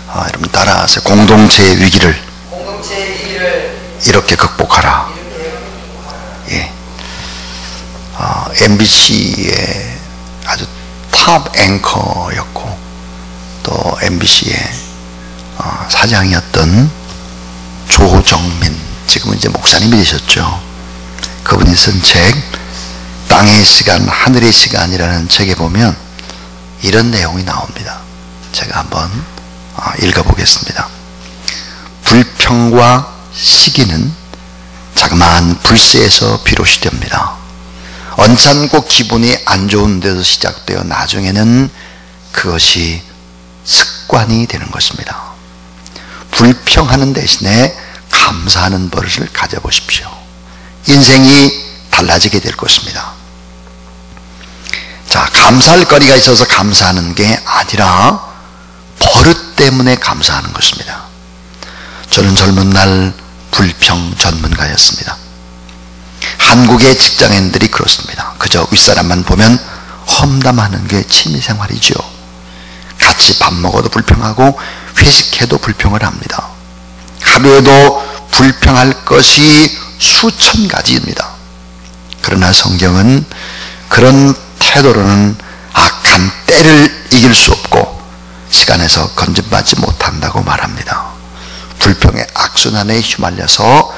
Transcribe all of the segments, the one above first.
여러분 따라하세요. 공동체의 위기를 이렇게 극복하라. 예. MBC의 아주 탑 앵커였고 또 MBC의 사장이었던 조정민, 지금은 이제 목사님이 되셨죠. 그분이 쓴 책 땅의 시간 하늘의 시간이라는 책에 보면 이런 내용이 나옵니다. 제가 한번 읽어보겠습니다. 불평과 시기는 자그마한 불씨에서 비롯이 됩니다. 언짢고 기분이 안 좋은 데서 시작되어 나중에는 그것이 습관이 되는 것입니다. 불평하는 대신에 감사하는 버릇을 가져보십시오. 인생이 달라지게 될 것입니다. 자, 감사할 거리가 있어서 감사하는 게 아니라 버릇 때문에 감사하는 것입니다. 저는 젊은 날 불평 전문가였습니다. 한국의 직장인들이 그렇습니다. 그저 윗사람만 보면 험담하는 게 취미생활이죠. 같이 밥 먹어도 불평하고 회식해도 불평을 합니다. 하루에도 불평할 것이 수천 가지입니다. 그러나 성경은 그런 태도로는 악한 때를 이길 수 없고 시간에서 건진받지 못한다고 말합니다. 불평의 악순환에 휘말려서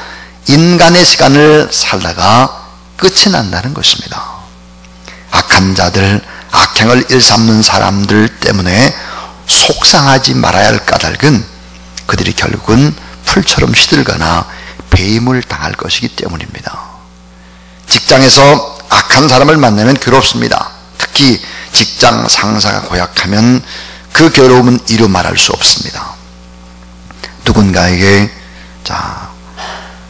인간의 시간을 살다가 끝이 난다는 것입니다. 악한 자들, 악행을 일삼는 사람들 때문에 속상하지 말아야 할 까닭은 그들이 결국은 풀처럼 시들거나 배임을 당할 것이기 때문입니다. 직장에서 악한 사람을 만나면 괴롭습니다. 특히 직장 상사가 고약하면 그 괴로움은 이루 말할 수 없습니다. 누군가에게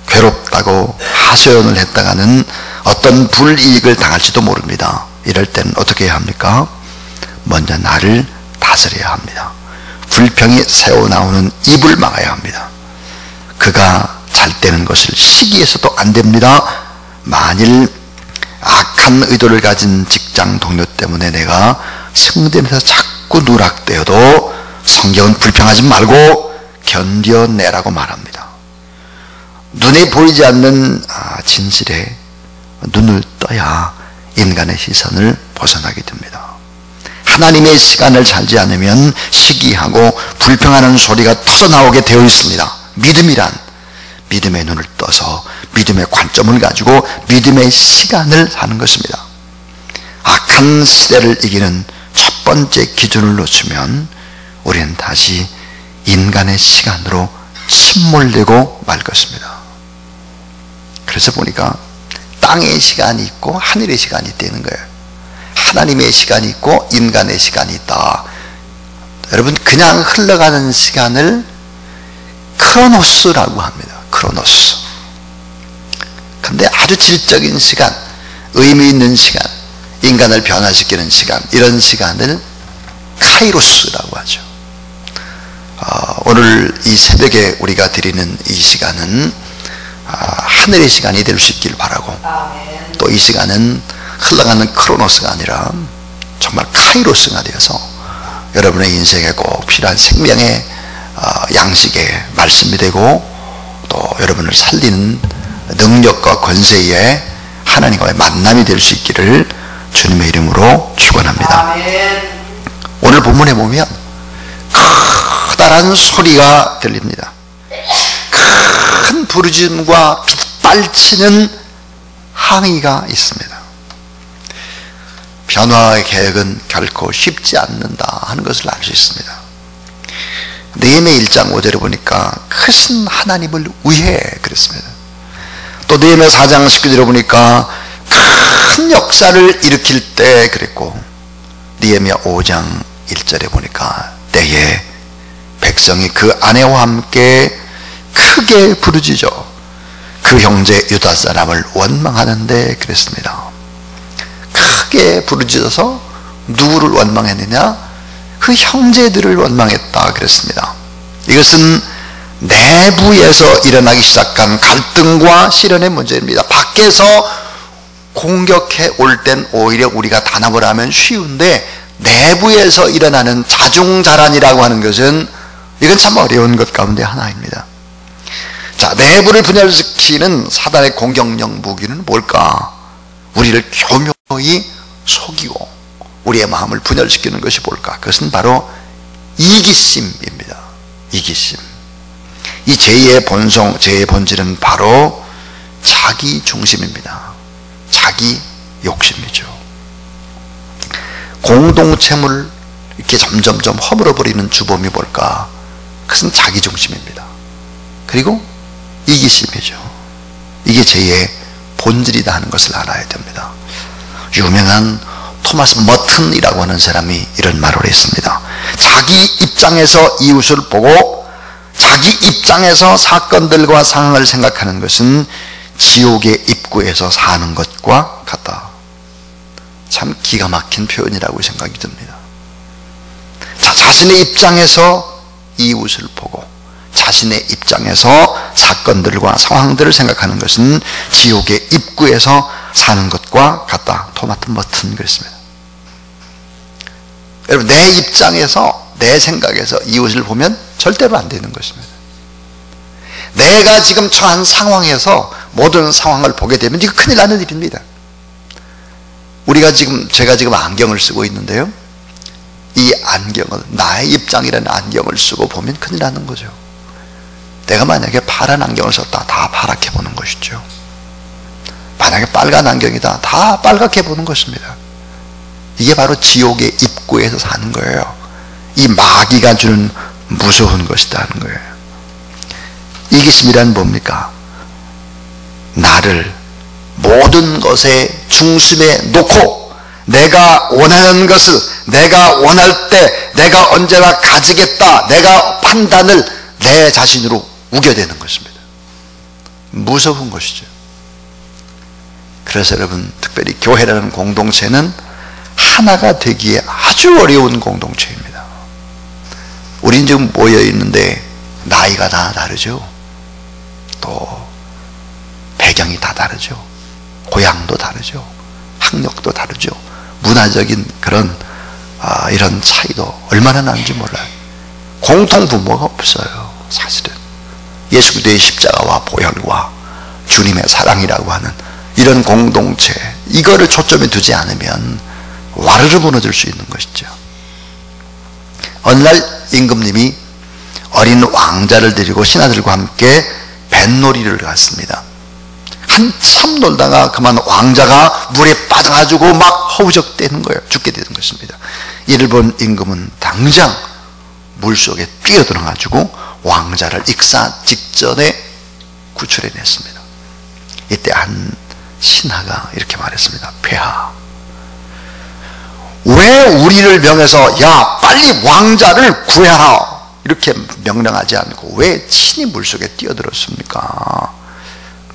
괴롭다고 하소연을 했다가는 어떤 불이익을 당할지도 모릅니다. 이럴 때는 어떻게 해야 합니까? 먼저 나를 다스려야 합니다. 불평이 새어나오는 입을 막아야 합니다. 그가 잘 되는 것을 시기해서도 안 됩니다. 만일 악한 의도를 가진 직장 동료 때문에 내가 승진해서 자꾸 누락되어도 성경은 불평하지 말고 견뎌내라고 말합니다. 눈에 보이지 않는 진실에 눈을 떠야 인간의 시선을 벗어나게 됩니다. 하나님의 시간을 살지 않으면 시기하고 불평하는 소리가 터져나오게 되어 있습니다. 믿음이란 믿음의 눈을 떠서 믿음의 관점을 가지고 믿음의 시간을 사는 것입니다. 악한 시대를 이기는 첫 번째 기준을 놓치면 우리는 다시 인간의 시간으로 침몰되고 말 것입니다. 그래서 보니까 땅의 시간이 있고 하늘의 시간이 있다는 거예요. 하나님의 시간이 있고 인간의 시간이 있다. 여러분, 그냥 흘러가는 시간을 크로노스라고 합니다. 크로노스. 그런데 아주 질적인 시간, 의미 있는 시간, 인간을 변화시키는 시간, 이런 시간을 카이로스라고 하죠. 오늘 이 새벽에 우리가 드리는 이 시간은 하늘의 시간이 될 수 있길 바라고, 또 이 시간은 흘러가는 크로노스가 아니라 정말 카이로스가 되어서 여러분의 인생에 꼭 필요한 생명의 양식의 말씀이 되고 또 여러분을 살리는 능력과 권세의 하나님과의 만남이 될 수 있기를 주님의 이름으로 축원합니다. 오늘 본문에 보면 커다란 소리가 들립니다. 큰 부르짖음과 빗발치는 항의가 있습니다. 변화의 계획은 결코 쉽지 않는다 하는 것을 알 수 있습니다. 느헤미야 1장 5절에 보니까 크신 하나님을 위해 그랬습니다. 또 느헤미야 4장 19절에 보니까 큰 역사를 일으킬 때 그랬고, 느헤미야 5장 1절에 보니까 때에 백성이 그 아내와 함께 크게 부르짖어 그 형제 유다 사람을 원망하는데 그랬습니다. 크게 부르짖어서 누구를 원망했느냐? 그 형제들을 원망했다 그랬습니다. 이것은 내부에서 일어나기 시작한 갈등과 시련의 문제입니다. 밖에서 공격해 올 땐 오히려 우리가 단합을 하면 쉬운데, 내부에서 일어나는 자중자란이라고 하는 것은 이건 참 어려운 것 가운데 하나입니다. 자, 내부를 분열시키는 사단의 공격력 무기는 뭘까? 우리를 교묘히 속이고 우리의 마음을 분열시키는 것이 뭘까? 그것은 바로 이기심입니다. 이기심. 이 죄의 본성, 죄의 본질은 바로 자기 중심입니다. 자기 욕심이죠. 공동체물 이렇게 점점점 허물어버리는 주범이 뭘까? 그것은 자기 중심입니다. 그리고 이기심이죠. 이게 죄의 본질이다 하는 것을 알아야 됩니다. 유명한 토마스 머튼이라고 하는 사람이 이런 말을 했습니다. 자기 입장에서 이웃을 보고 자기 입장에서 사건들과 상황을 생각하는 것은 지옥의 입구에서 사는 것과 같다. 참 기가 막힌 표현이라고 생각이 듭니다. 자신의 입장에서 이웃을 보고 자신의 입장에서 사건들과 상황들을 생각하는 것은 지옥의 입구에서 사는 것과 같다. 토마스 머튼 그랬습니다. 여러분, 내 입장에서 내 생각에서 이웃을 보면 절대로 안 되는 것입니다. 내가 지금 처한 상황에서 모든 상황을 보게 되면 이거 큰일 나는 일입니다. 제가 지금 안경을 쓰고 있는데요, 이 안경을 나의 입장이라는 안경을 쓰고 보면 큰일 나는 거죠. 내가 만약에 파란 안경을 썼다, 다 파랗게 보는 것이죠. 만약에 빨간 안경이다, 다 빨갛게 보는 것입니다. 이게 바로 지옥의 입구에서 사는 거예요. 이 마귀가 주는 무서운 것이다 하는 거예요. 이기심이란 뭡니까? 나를 모든 것의 중심에 놓고 내가 원하는 것을 내가 원할 때 내가 언제나 가지겠다, 내가 판단을 내 자신으로 우겨대는 것입니다. 무서운 것이죠. 그래서 여러분, 특별히 교회라는 공동체는 하나가 되기에 아주 어려운 공동체입니다. 우린 지금 모여 있는데 나이가 다 다르죠. 또 배경이 다 다르죠. 고향도 다르죠. 학력도 다르죠. 문화적인 그런 이런 차이도 얼마나 나는지 몰라요. 공통 부모가 없어요. 사실은 예수 그리스도의 십자가와 보혈과 주님의 사랑이라고 하는 이런 공동체, 이거를 초점에 두지 않으면 와르르 무너질 수 있는 것이죠. 어느 날 임금님이 어린 왕자를 데리고 신하들과 함께 뱃놀이를 갔습니다. 한참 놀다가 그만 왕자가 물에 빠져가지고 막 허우적대는 거예요. 죽게 되는 것입니다. 이를 본 임금은 당장 물속에 뛰어들어가지고 왕자를 익사 직전에 구출해냈습니다. 이때 한 신하가 이렇게 말했습니다. 폐하, 왜 우리를 명해서 야 빨리 왕자를 구해라 이렇게 명령하지 않고 왜 친히 물속에 뛰어들었습니까?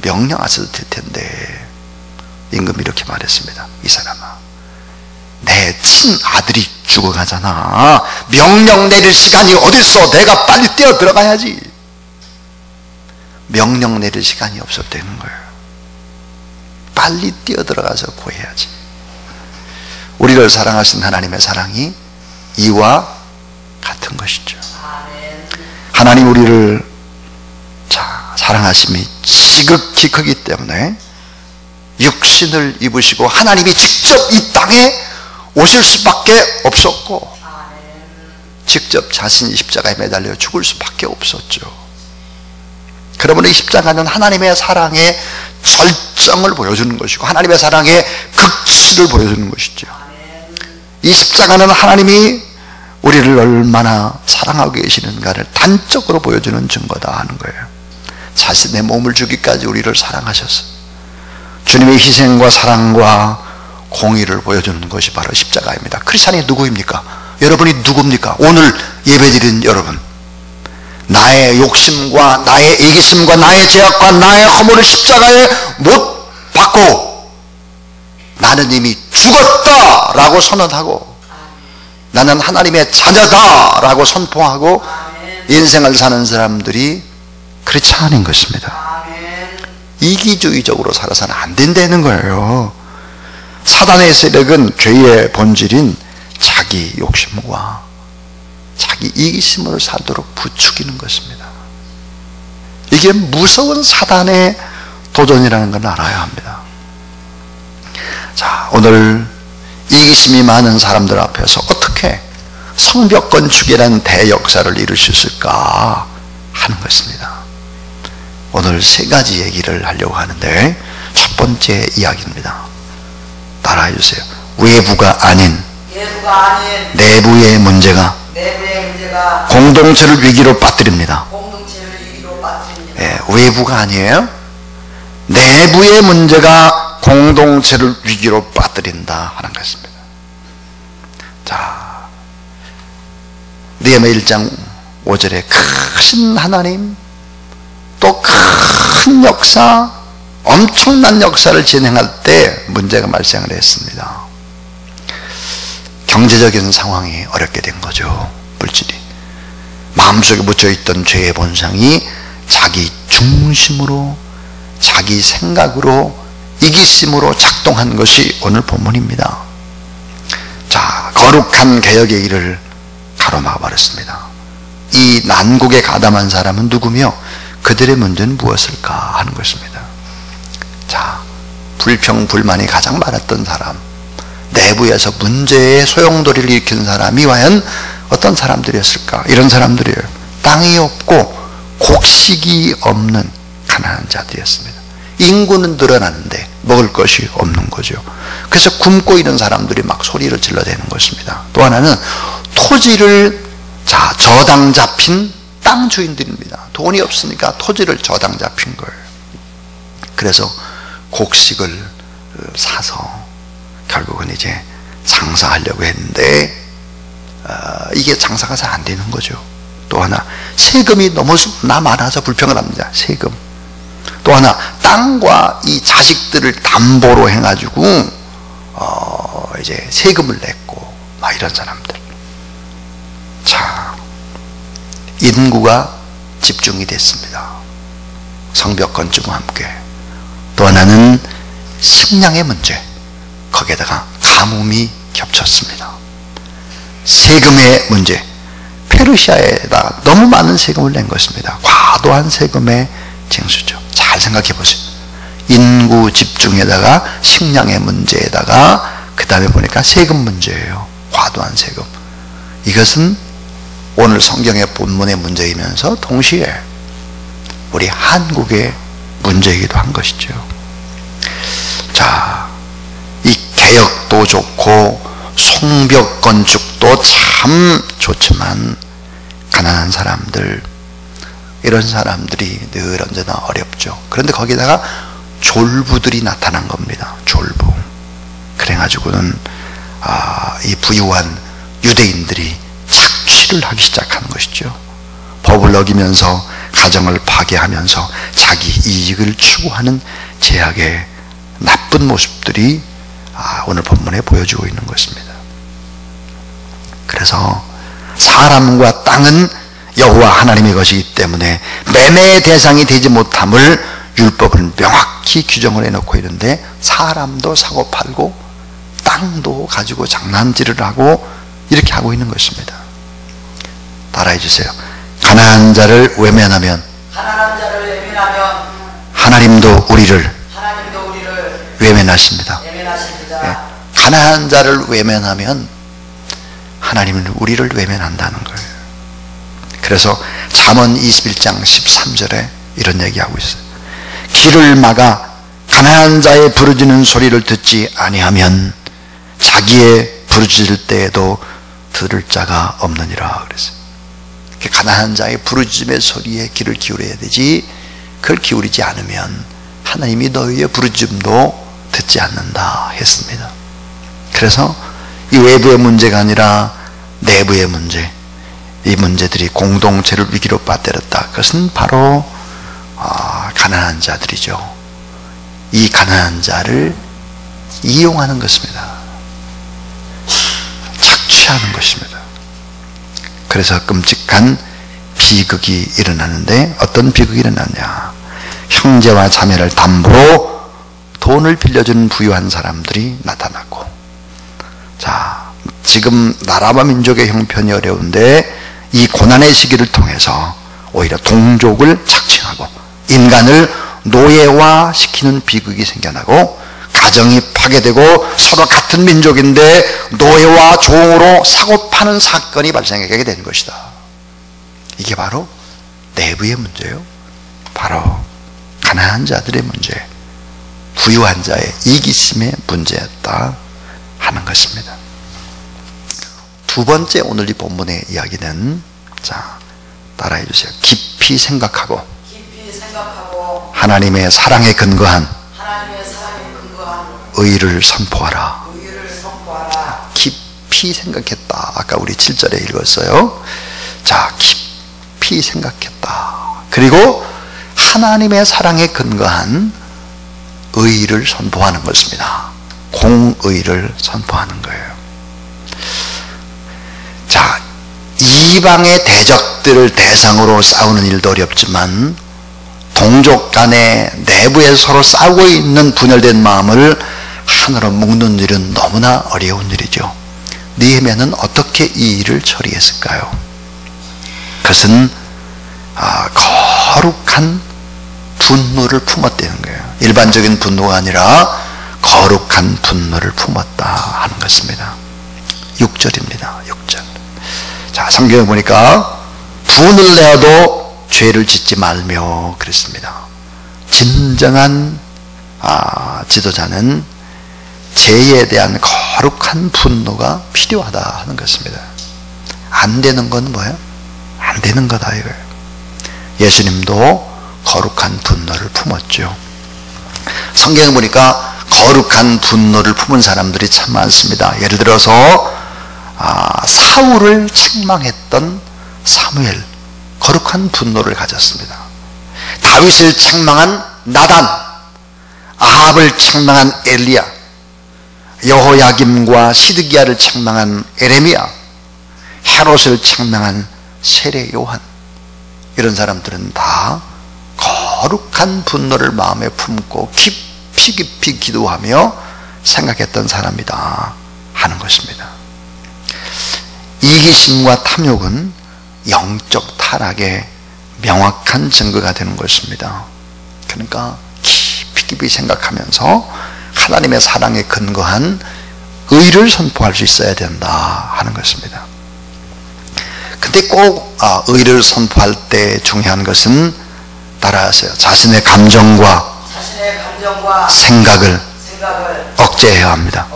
명령하셔도 될 텐데. 임금이 이렇게 말했습니다. 이 사람아, 내 친아들이 죽어가잖아. 명령 내릴 시간이 어딨어. 내가 빨리 뛰어 들어가야지. 명령 내릴 시간이 없었다는 거예요. 빨리 뛰어 들어가서 구해야지. 우리를 사랑하신 하나님의 사랑이 이와 같은 것이죠. 하나님 우리를 사랑하심이 지극히 크기 때문에 육신을 입으시고 하나님이 직접 이 땅에 오실 수밖에 없었고 직접 자신이 십자가에 매달려 죽을 수밖에 없었죠. 그러므로 이 십자가는 하나님의 사랑의 절정을 보여주는 것이고 하나님의 사랑의 극치를 보여주는 것이죠. 이 십자가는 하나님이 우리를 얼마나 사랑하고 계시는가를 단적으로 보여주는 증거다 하는 거예요. 자신의 몸을 주기까지 우리를 사랑하셨어. 주님의 희생과 사랑과 공의를 보여주는 것이 바로 십자가입니다. 크리스찬이 누구입니까? 여러분이 누굽니까? 오늘 예배드린 여러분, 나의 욕심과 나의 이기심과 나의 죄악과 나의 허물을 십자가에 못 박고 나는 이미 죽었다라고 선언하고 나는 하나님의 자녀다라고 선포하고 인생을 사는 사람들이 크리스찬인 것입니다. 이기주의적으로 살아서는 안 된다는 거예요. 사단의 세력은 죄의 본질인 자기 욕심과 자기 이기심으로 살도록 부추기는 것입니다. 이게 무서운 사단의 도전이라는 걸 알아야 합니다. 자, 오늘 이기심이 많은 사람들 앞에서 어떻게 성벽 건축이라는 대역사를 이룰 수 있을까 하는 것입니다. 오늘 세 가지 얘기를 하려고 하는데, 첫 번째 이야기입니다. 따라해 주세요. 외부가 아닌 내부의 문제가 공동체를 위기로 빠뜨립니다. 예, 외부가 아니에요. 내부의 문제가 공동체를 위기로 빠뜨린다 하는 것입니다. 자, 느헤미야 1장 5절에 크신 하나님, 또 큰 역사, 엄청난 역사를 진행할 때 문제가 발생을 했습니다. 경제적인 상황이 어렵게 된 거죠. 물질이. 마음속에 묻혀있던 죄의 본성이 자기 중심으로, 자기 생각으로, 이기심으로 작동한 것이 오늘 본문입니다. 자, 거룩한 개혁의 일을 가로막아 버렸습니다. 이 난국에 가담한 사람은 누구며 그들의 문제는 무엇일까 하는 것입니다. 자, 불평, 불만이 가장 많았던 사람, 내부에서 문제의 소용돌이를 일으킨 사람이 과연 어떤 사람들이었을까? 이런 사람들이에요. 땅이 없고 곡식이 없는 가난한 자들이었습니다. 인구는 늘어나는데 먹을 것이 없는 거죠. 그래서 굶고 있는 사람들이 막 소리를 질러대는 것입니다. 또 하나는 토지를 저당 잡힌 땅 주인들입니다. 돈이 없으니까 토지를 저당 잡힌 거예요. 그래서 곡식을 사서 결국은 이제 장사하려고 했는데 이게 장사가 잘 안 되는 거죠. 또 하나, 세금이 너무 많아서 불평을 합니다. 세금. 또 하나, 땅과 이 자식들을 담보로 해가지고 이제 세금을 냈고 막 이런 사람들. 자, 인구가 집중이 됐습니다. 성벽 건축과 함께. 또 하나는 식량의 문제, 거기에다가 가뭄이 겹쳤습니다. 세금의 문제, 페르시아에다가 너무 많은 세금을 낸 것입니다. 과도한 세금의 징수죠. 잘 생각해 보세요. 인구 집중에다가 식량의 문제에다가 그 다음에 보니까 세금 문제예요. 과도한 세금. 이것은 오늘 성경의 본문의 문제이면서 동시에 우리 한국의 문제이기도 한 것이죠. 자, 이 개혁도 좋고 성벽 건축도 참 좋지만 가난한 사람들, 이런 사람들이 늘 언제나 어렵죠. 그런데 거기다가 졸부들이 나타난 겁니다. 졸부. 그래가지고는 이 부유한 유대인들이 착취를 하기 시작하는 것이죠. 법을 어기면서 가정을 파괴하면서 자기 이익을 추구하는 제약의 나쁜 모습들이 오늘 본문에 보여주고 있는 것입니다. 그래서 사람과 땅은 여호와 하나님의 것이기 때문에 매매의 대상이 되지 못함을 율법은 명확히 규정을 해놓고 있는데, 사람도 사고 팔고 땅도 가지고 장난질을 하고 이렇게 하고 있는 것입니다. 따라해 주세요. 가난한 자를 외면하면 하나님도 우리를 외면하십니다. 네. 가난한 자를 외면하면 하나님은 우리를 외면한다는 거예요. 그래서 잠언 21장 13절에 이런 얘기하고 있어요. 길을 막아 가난한 자의 부르짖는 소리를 듣지 아니하면 자기의 부르짖을 때에도 들을 자가 없느니라 그랬어요. 가난한 자의 부르짖음의 소리에 귀를 기울여야 되지, 그걸 기울이지 않으면 하나님이 너희의 부르짖음도 듣지 않는다 했습니다. 그래서 이 외부의 문제가 아니라 내부의 문제, 이 문제들이 공동체를 위기로 빠뜨렸다. 그것은 바로 가난한 자들이죠. 이 가난한 자를 이용하는 것입니다. 착취하는 것입니다. 그래서 끔찍한 비극이 일어나는데, 어떤 비극이 일어났냐? 형제와 자매를 담보로 돈을 빌려주는 부유한 사람들이 나타났고, 자, 지금 나라와 민족의 형편이 어려운데 이 고난의 시기를 통해서 오히려 동족을 착취하고 인간을 노예화시키는 비극이 생겨나고 가정이 파괴되고 서로 같은 민족인데 노예와 종으로 사고파는 사건이 발생하게 되는 것이다. 이게 바로 내부의 문제예요. 바로 가난한 자들의 문제, 부유한 자의 이기심의 문제였다 하는 것입니다. 두 번째 오늘 이 본문의 이야기는, 자, 따라해 주세요. 깊이 생각하고 하나님의 사랑에 근거한 의를 선포하라. 깊이 생각했다. 아까 우리 7절에 읽었어요. 자, 깊이 생각했다. 그리고 하나님의 사랑에 근거한 의를 선포하는 것입니다. 공의를 선포하는 거예요. 자, 이방의 대적들을 대상으로 싸우는 일도 어렵지만 동족 간의 내부에 서로 싸우고 있는 분열된 마음을 하나로 묶는 일은 너무나 어려운 일이죠. 느헤미야는 어떻게 이 일을 처리했을까요? 그것은 거룩한 분노를 품었다는 거예요. 일반적인 분노가 아니라 거룩한 분노를 품었다 하는 것입니다. 6절입니다. 6절. 자, 성경에 보니까 분을 내어도 죄를 짓지 말며 그랬습니다. 진정한 지도자는 죄에 대한 거룩한 분노가 필요하다 하는 것입니다. 안 되는 건 뭐예요? 안 되는 거다 이거예요. 예수님도 거룩한 분노를 품었죠. 성경에 보니까 거룩한 분노를 품은 사람들이 참 많습니다. 예를 들어서 사울을 책망했던 사무엘, 거룩한 분노를 가졌습니다. 다윗을 책망한 나단, 아합을 책망한 엘리야, 여호야김과 시드기야를 책망한 에레미야, 헤롯을 책망한 세례 요한, 이런 사람들은 다 거룩한 분노를 마음에 품고 깊이 깊이 기도하며 생각했던 사람이다 하는 것입니다. 이기심과 탐욕은 영적 타락의 명확한 증거가 되는 것입니다. 그러니까 깊이 깊이 생각하면서 하나님의 사랑에 근거한 의를 선포할 수 있어야 된다 하는 것입니다. 근데 꼭 의를 선포할 때 중요한 것은 따라하세요. 자신의 감정과 생각을 억제해야 합니다.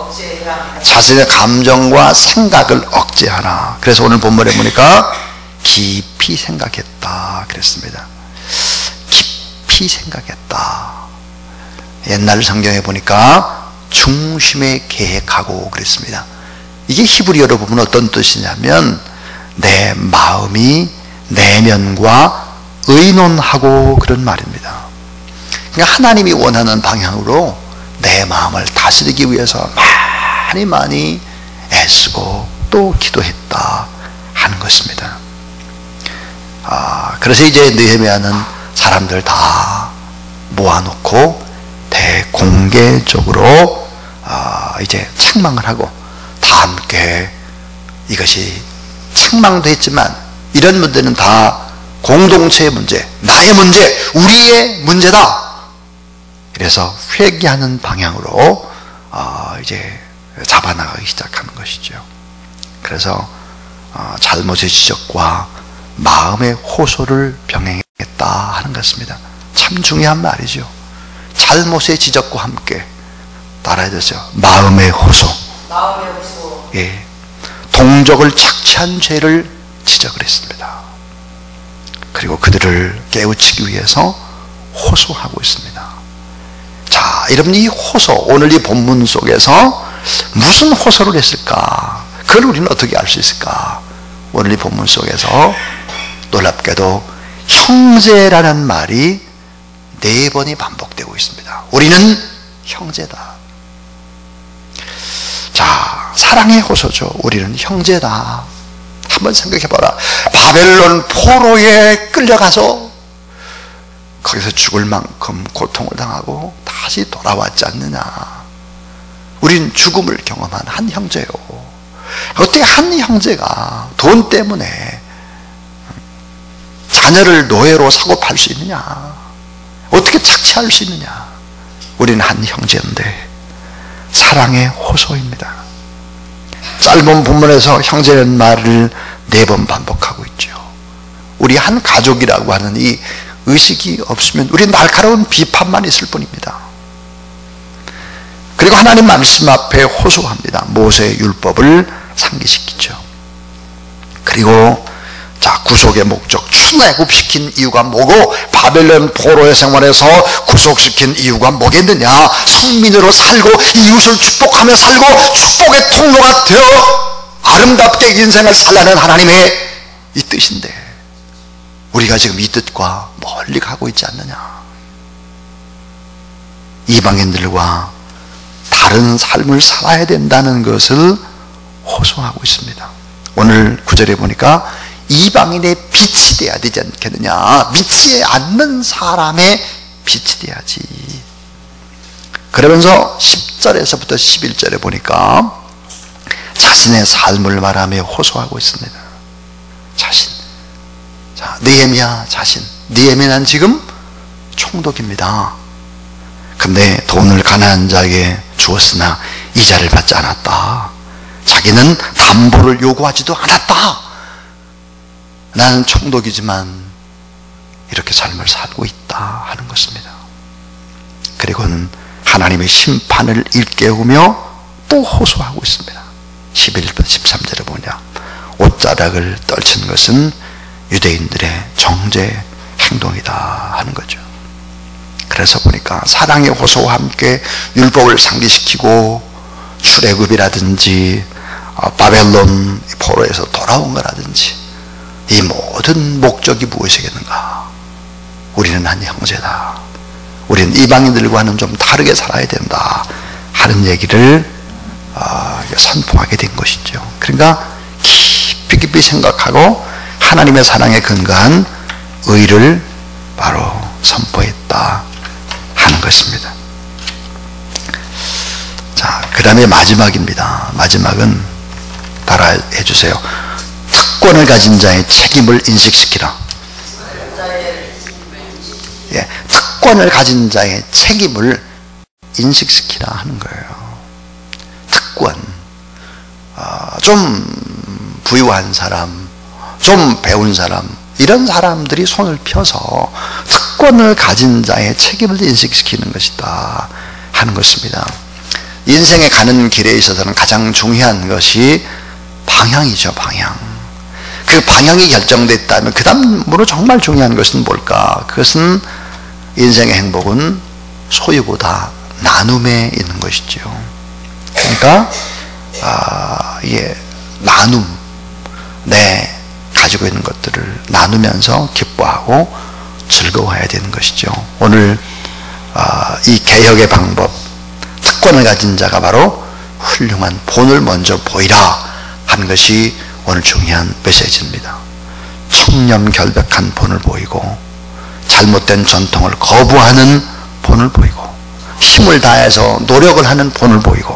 자신의 감정과 생각을 억제하라. 그래서 오늘 본문에 보니까 깊이 생각했다 그랬습니다. 깊이 생각했다. 옛날 성경에 보니까 중심에 계획하고 그랬습니다. 이게 히브리어로 보면 어떤 뜻이냐면 내 마음이 내면과 의논하고 그런 말입니다. 그러니까 하나님이 원하는 방향으로 내 마음을 다스리기 위해서 많이 애쓰고 또 기도했다 하는 것입니다. 그래서 이제 느헤미야는 사람들 다 모아놓고 대공개적으로 이제 책망을 하고 다 함께 이것이 책망도 했지만 이런 문제는 다 공동체의 문제, 나의 문제, 우리의 문제다. 그래서 회개하는 방향으로 이제 잡아나가기 시작하는 것이죠. 그래서 잘못의 지적과 마음의 호소를 병행했다 하는 것입니다. 참 중요한 말이죠. 잘못의 지적과 함께 따라야 되죠. 마음의 호소. 예, 동족을 착취한 죄를 지적을 했습니다. 그리고 그들을 깨우치기 위해서 호소하고 있습니다. 자, 여러분 이 호소, 오늘 이 본문 속에서 무슨 호소를 했을까? 그걸 우리는 어떻게 알 수 있을까? 오늘 이 본문 속에서 놀랍게도 형제라는 말이 4번이 반복되고 있습니다. 우리는 형제다. 자, 사랑의 호소죠. 우리는 형제다. 한번 생각해봐라. 바벨론 포로에 끌려가서 거기서 죽을 만큼 고통을 당하고 다시 돌아왔지 않느냐. 우린 죽음을 경험한 한 형제요. 어떻게 한 형제가 돈 때문에 자녀를 노예로 사고 팔 수 있느냐? 어떻게 착취할 수 있느냐? 우리는 한 형제인데 사랑의 호소입니다. 짧은 본문에서 형제는 말을 4번 반복하고 있죠. 우리 한 가족이라고 하는 이 의식이 없으면 우리 날카로운 비판만 있을 뿐입니다. 그리고 하나님 말씀 앞에 호소합니다. 모세의 율법을 상기시키죠. 그리고 자, 구속의 목적, 출애굽시킨 이유가 뭐고 바벨론 포로의 생활에서 구속시킨 이유가 뭐겠느냐? 성민으로 살고 이웃을 축복하며 살고 축복의 통로가 되어 아름답게 인생을 살라는 하나님의 이 뜻인데 우리가 지금 이 뜻과 멀리 가고 있지 않느냐? 이방인들과 다른 삶을 살아야 된다는 것을 호소하고 있습니다. 오늘 9절에 보니까 이방인의 빛이 돼야 되지 않겠느냐? 믿지 않는 사람의 빛이 돼야지. 그러면서 10절에서부터 11절에 보니까 자신의 삶을 말하며 호소하고 있습니다. 자신. 자, 느헤미야 자신. 느헤미야는 지금 총독입니다. 근데 돈을 가난한 자에게 주었으나 이자를 받지 않았다. 자기는 담보를 요구하지도 않았다. 나는 총독이지만 이렇게 삶을 살고 있다 하는 것입니다. 그리고는 하나님의 심판을 일깨우며 또 호소하고 있습니다. 11번 13절에 보냐, 옷자락을 떨친 것은 유대인들의 정죄 행동이다 하는 거죠. 그래서 보니까 사랑의 호소와 함께 율법을 상기시키고 출애굽이라든지 바벨론 포로에서 돌아온 거라든지 이 모든 목적이 무엇이겠는가? 우리는 한 형제다. 우리는 이방인들과는 좀 다르게 살아야 된다 하는 얘기를 선포하게 된 것이죠. 그러니까 깊이 생각하고 하나님의 사랑에 근거한 의를 바로 선포했다 하는 것입니다. 자, 그 다음에 마지막입니다. 마지막은 따라해 주세요. 특권을 가진 자의 책임을 인식시키라. 예, 특권을 가진 자의 책임을 인식시키라 하는 거예요. 특권, 좀 부유한 사람, 좀 배운 사람, 이런 사람들이 손을 펴서 특권을 가진 자의 책임을 인식시키는 것이다 하는 것입니다. 인생에 가는 길에 있어서는 가장 중요한 것이 방향이죠. 방향. 그 방향이 결정됐다면 그 다음으로 정말 중요한 것은 뭘까? 그것은 인생의 행복은 소유보다 나눔에 있는 것이죠. 그러니까 이게 나눔, 내 가지고 있는 것들을 나누면서 기뻐하고 즐거워해야 되는 것이죠. 오늘 이 개혁의 방법, 특권을 가진 자가 바로 훌륭한 본을 먼저 보이라 하는 것이 오늘 중요한 메시지입니다. 청렴결백한 본을 보이고 잘못된 전통을 거부하는 본을 보이고 힘을 다해서 노력을 하는 본을 보이고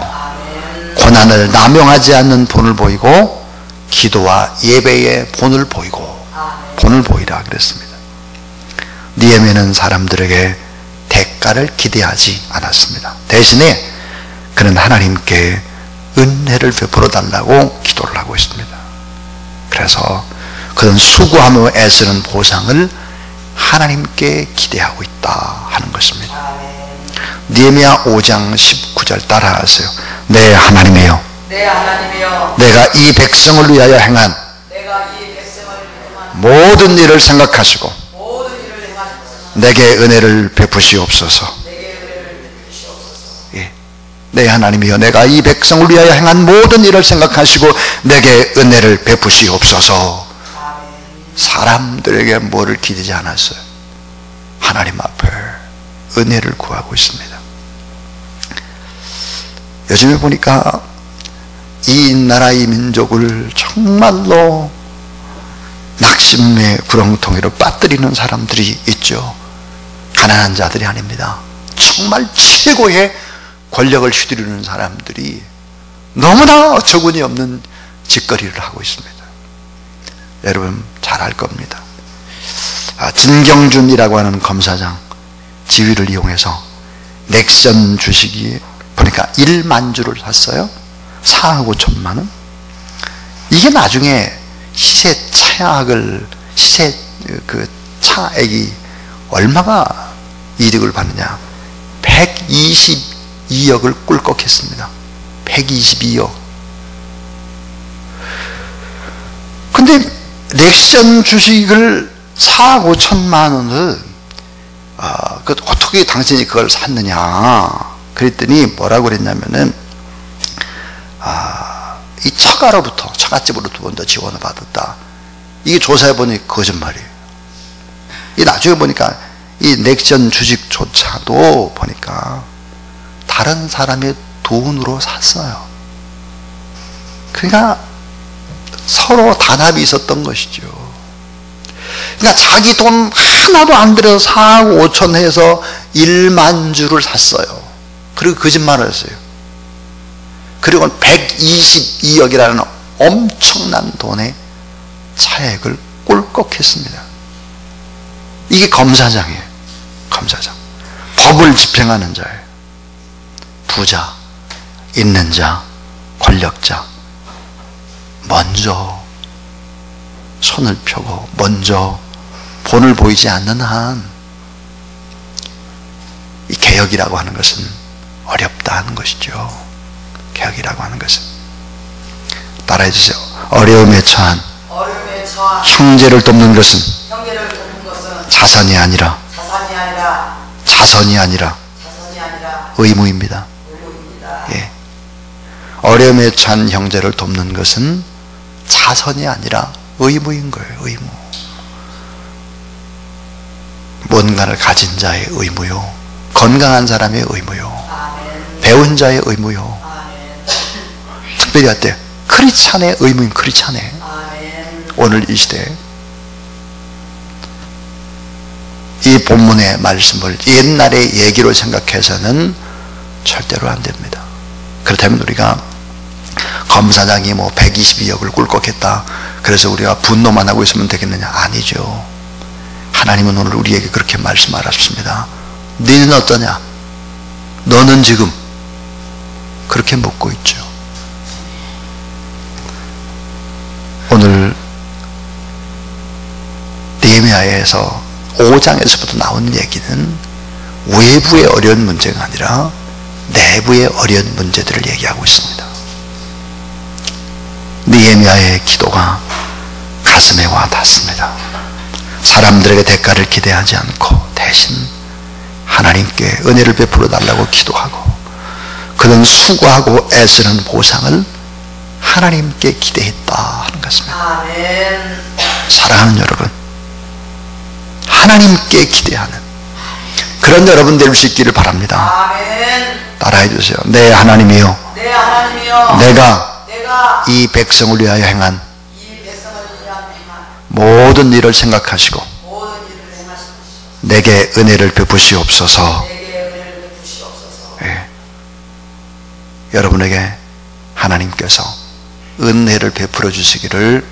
고난을 남용하지 않는 본을 보이고 기도와 예배의 본을 보이고 본을 보이라 그랬습니다. 느헤미야는 사람들에게 대가를 기대하지 않았습니다. 대신에 그는 하나님께 은혜를 베풀어 달라고 기도를 하고 있습니다. 그래서 그는 수고하며 애쓰는 보상을 하나님께 기대하고 있다 하는 것입니다. 느헤미야 5장 19절 따라하세요. 내 하나님이여, 내가 이 백성을 위하여 행한 모든 일을 생각하시고 내게 은혜를 베푸시옵소서. 예. 내 하나님이여, 내가 이 백성을 위하여 행한 모든 일을 생각하시고 내게 은혜를 베푸시옵소서. 사람들에게 뭐를 기대지 않았어요. 하나님 앞에 은혜를 구하고 있습니다. 요즘에 보니까 이 나라 이 민족을 정말로 낙심의 구렁텅이로 빠뜨리는 사람들이 있죠. 가난한 자들이 아닙니다. 정말 최고의 권력을 휘두르는 사람들이 너무나 어처구니 없는 짓거리를 하고 있습니다. 여러분 잘 알 겁니다. 진경준이라고 하는 검사장 지위를 이용해서 넥션 주식이 보니까 1만 주를 샀어요. 4억 5천만 원. 이게 나중에 시세 차액이 얼마가 이득을 받느냐. 122억을 꿀꺽했습니다. 122억. 근데 넥션 주식을 4억 5천만 원을 어떻게 당신이 그걸 샀느냐 그랬더니 뭐라고 그랬냐면은 이 처가집으로부터 먼저 지원을 받았다. 이게 조사해보니 거짓말이에요. 이 나중에 보니까 이 넥션 주식조차도 보니까 다른 사람의 돈으로 샀어요. 그러니까 서로 단합이 있었던 것이죠. 그러니까 자기 돈 하나도 안 들여서 4억 5천 해서 1만 주를 샀어요. 그리고 거짓말을 했어요. 그리고 122억이라는 엄청난 돈의 차액을 꿀꺽했습니다. 이게 검사장이에요. 검사장. 법을 집행하는 자예요. 부자, 있는 자, 권력자. 먼저 손을 펴고 먼저 본을 보이지 않는 한 이 개혁이라고 하는 것은 어렵다 하는 것이죠. 개혁이라고 하는 것은. 따라해 주세요. 어려움에 처한 형제를 돕는 것은 자선이 아니라 의무입니다. 예. 어려움에 처한 형제를 돕는 것은 자선이 아니라 의무인 거예요. 의무. 뭔가를 가진 자의 의무요, 건강한 사람의 의무요, 배운 자의 의무요, 특별히 어때요? 크리스찬의 의무인 크리스찬의. 오늘 이 시대에 이 본문의 말씀을 옛날의 얘기로 생각해서는 절대로 안 됩니다. 그렇다면 우리가 검사장이 122억을 꿀꺽했다, 그래서 우리가 분노만 하고 있으면 되겠느냐? 아니죠. 하나님은 오늘 우리에게 그렇게 말씀하셨습니다. 너는 어떠냐? 너는 지금 그렇게 묻고 있죠. 오늘 느헤미야에서 5장에서부터 나오는 얘기는 외부의 어려운 문제가 아니라 내부의 어려운 문제들을 얘기하고 있습니다. 느헤미야의 기도가 가슴에 와 닿습니다. 사람들에게 대가를 기대하지 않고 대신 하나님께 은혜를 베풀어 달라고 기도하고, 그는 수고하고 애쓰는 보상을 하나님께 기대했다 하는 것입니다. 아멘. 사랑하는 여러분, 하나님께 기대하는 그런 여러분 될 수 있기를 바랍니다. 아멘. 따라해 주세요. 내 하나님이요, 내가 이 백성을 위하여 행한 모든 일을 생각하시고 내게 은혜를 베푸시옵소서. 예. 여러분에게 하나님께서 은혜를 베풀어 주시기를